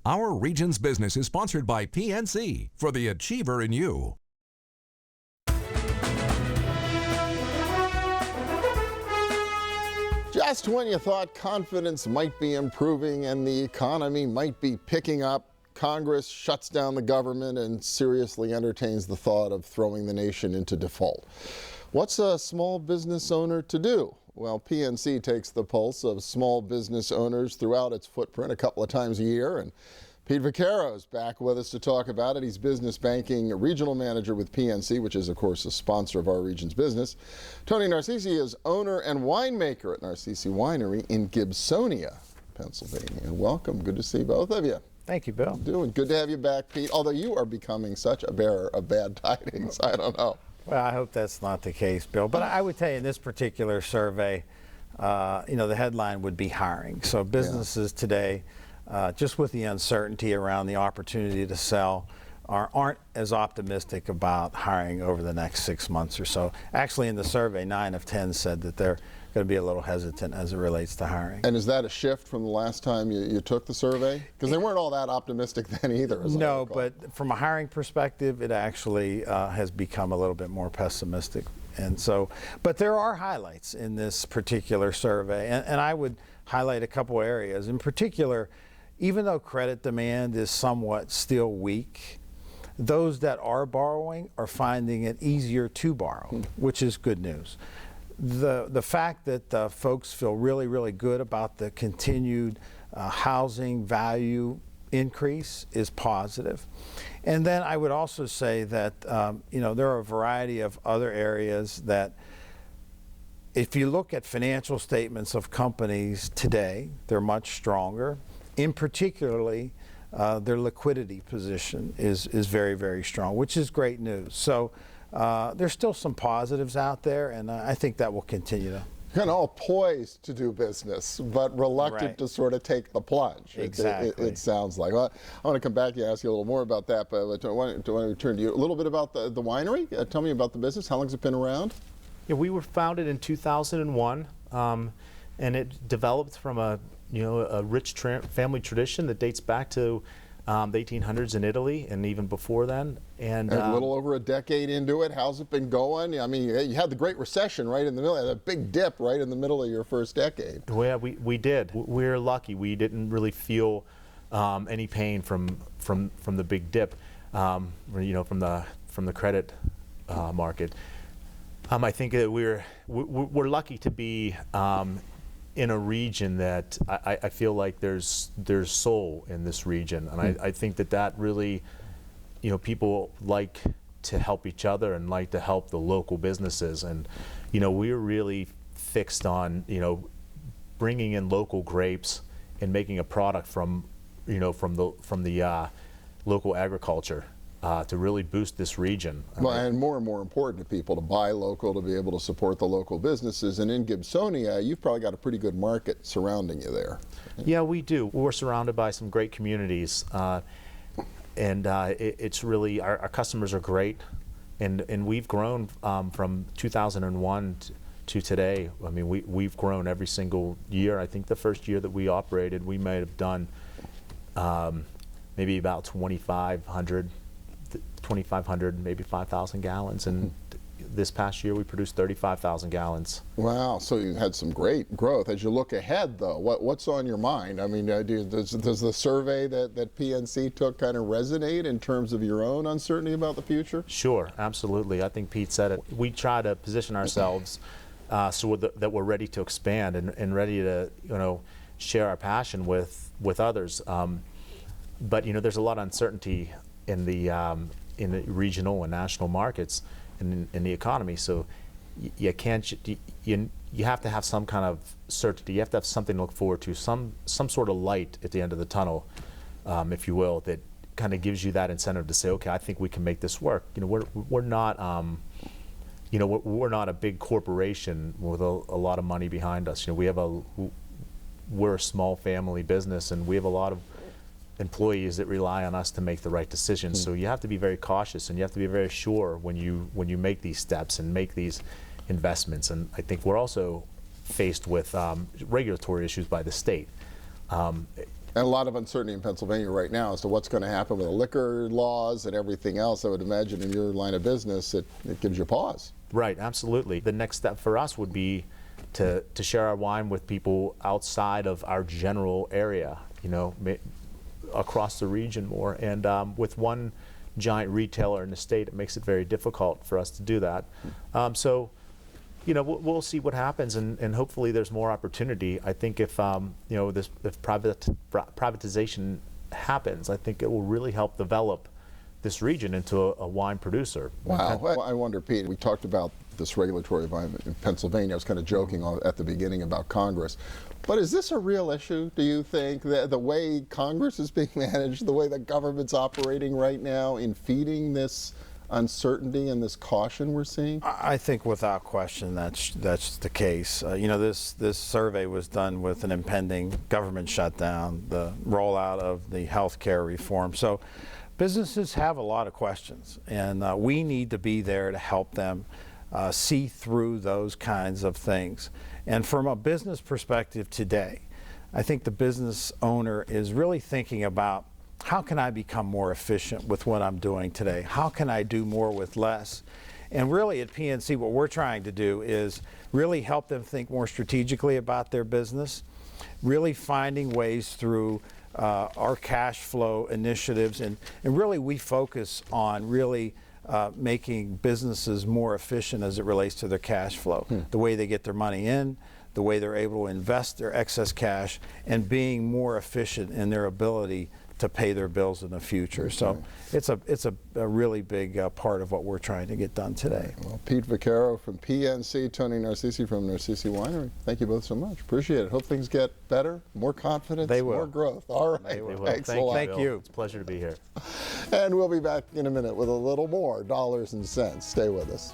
Our region's business is sponsored by PNC for the achiever in you. Just when you thought confidence might be improving and the economy might be picking up, Congress shuts down the government and seriously entertains the thought of throwing the nation into default. What's a small business owner to do? Well, PNC takes the pulse of small business owners throughout its footprint a couple of times a year, and Pete Vacaro is back with us to talk about it. He's business banking regional manager with PNC, which is, of course, a sponsor of our region's business. Tony Narcisi is owner and winemaker at Narcisi Winery in Gibsonia, Pennsylvania. Welcome. Good to see both of you. Thank you, Bill. Doing good to have you back, Pete, although you are becoming such a bearer of bad tidings. I don't know. Well, I hope that's not the case, Bill. But I would tell you in this particular survey, the headline would be hiring. So businesses today, just with the uncertainty around the opportunity to sell, aren't as optimistic about hiring over the next 6 months or so. Actually, in the survey, 9 of 10 said that they're going to be a little hesitant as it relates to hiring. And is that a shift from the last time you took the survey? Because they weren't all that optimistic then either. No, but from a hiring perspective, it actually has become a little bit more pessimistic. And so, but there are highlights in this particular survey, and I would highlight a couple areas. In particular, even though credit demand is somewhat still weak, those that are borrowing are finding it easier to borrow, which is good news. The fact that folks feel really, really good about the continued housing value increase is positive. And then I would also say that there are a variety of other areas that, if you look at financial statements of companies today, they're much stronger. In particularly, their liquidity position is very, very strong, which is great news. So there's still some positives out there, and I think that will continue to. Kind of all poised to do business, but reluctant to sort of take the plunge. Exactly. It sounds like. Well, I want to come back and ask you a little more about that, but I want to return to you. A little bit about the winery. Tell me about the business. How long has it been around? Yeah, we were founded in 2001, and it developed from a rich family tradition that dates back to the 1800s in Italy and even before then. And a little over a decade into it, how's it been going? I mean, you had the Great Recession right in the middle, that big dip right in the middle of your first decade. Well, yeah, we did. We're lucky. We didn't really feel any pain from the big dip, from the credit market. I think that we're lucky to be in a region that I feel like there's soul in this region, and I think that really, people like to help each other and like to help the local businesses, and we're really fixed on bringing in local grapes and making a product from the local agriculture. To really boost this region. Well, and more important to people to buy local, to be able to support the local businesses. And in Gibsonia, you've probably got a pretty good market surrounding you there. Yeah, we do. We're surrounded by some great communities, and it's really, our customers are great, and we've grown from 2001 to today. I mean, we've grown every single year. I think the first year that we operated, we might have done maybe about 2,500, maybe 5,000 gallons, and this past year we produced 35,000 gallons. Wow, so you had some great growth. As you look ahead, though, what's on your mind? I mean, does the survey that PNC took kind of resonate in terms of your own uncertainty about the future? Sure, absolutely. I think Pete said it. We try to position ourselves so that we're ready to expand and ready to share our passion with others. But there's a lot of uncertainty in the regional and national markets and in the economy, so you have to have some kind of certainty. You have to have something to look forward to, some sort of light at the end of the tunnel, if you will, that kind of gives you that incentive to say, okay, I think we can make this work. We're not we're not a big corporation with a lot of money behind us. We're a small family business, and we have a lot of employees that rely on us to make the right decisions. So you have to be very cautious, and you have to be very sure when you make these steps and make these investments. And I think we're also faced with regulatory issues by the state. And a lot of uncertainty in Pennsylvania right now as to what's going to happen with the liquor laws and everything else. I would imagine in your line of business, it gives you pause. Right, absolutely. The next step for us would be to share our wine with people outside of our general area, you know, across the region more. And with one giant retailer in the state, it makes it very difficult for us to do that. So, you know, we'll see what happens, and hopefully there's more opportunity. I think if you know, if privatization happens, I think it will really help develop this region into a wine producer. Wow. I wonder, Pete, we talked about this regulatory environment in Pennsylvania. I was kind of joking at the beginning about Congress. But is this a real issue, do you think, the way Congress is being managed, the way the government's operating right now in feeding this uncertainty and this caution we're seeing? I think without question that's the case. You know, this survey was done with an impending government shutdown, the rollout of the health care reform. So businesses have a lot of questions, and we need to be there to help them see through those kinds of things. And from a business perspective today, I think the business owner is really thinking about, how can I become more efficient with what I'm doing today? How can I do more with less? And really at PNC, what we're trying to do is really help them think more strategically about their business, really finding ways through our cash flow initiatives. And really we focus on really making businesses more efficient as it relates to their cash flow, the way they get their money in, the way they're able to invest their excess cash, and being more efficient in their ability to pay their bills in the future. So it's a really big part of what we're trying to get done today. Well, Pete Vacaro from PNC, Tony Narcisi from Narcisi Winery. Thank you both so much. Appreciate it. Hope things get better, more confidence, They will. more growth. All right. They will. Thanks a lot. Thank you. It's a pleasure to be here. And we'll be back in a minute with a little more dollars and cents. Stay with us.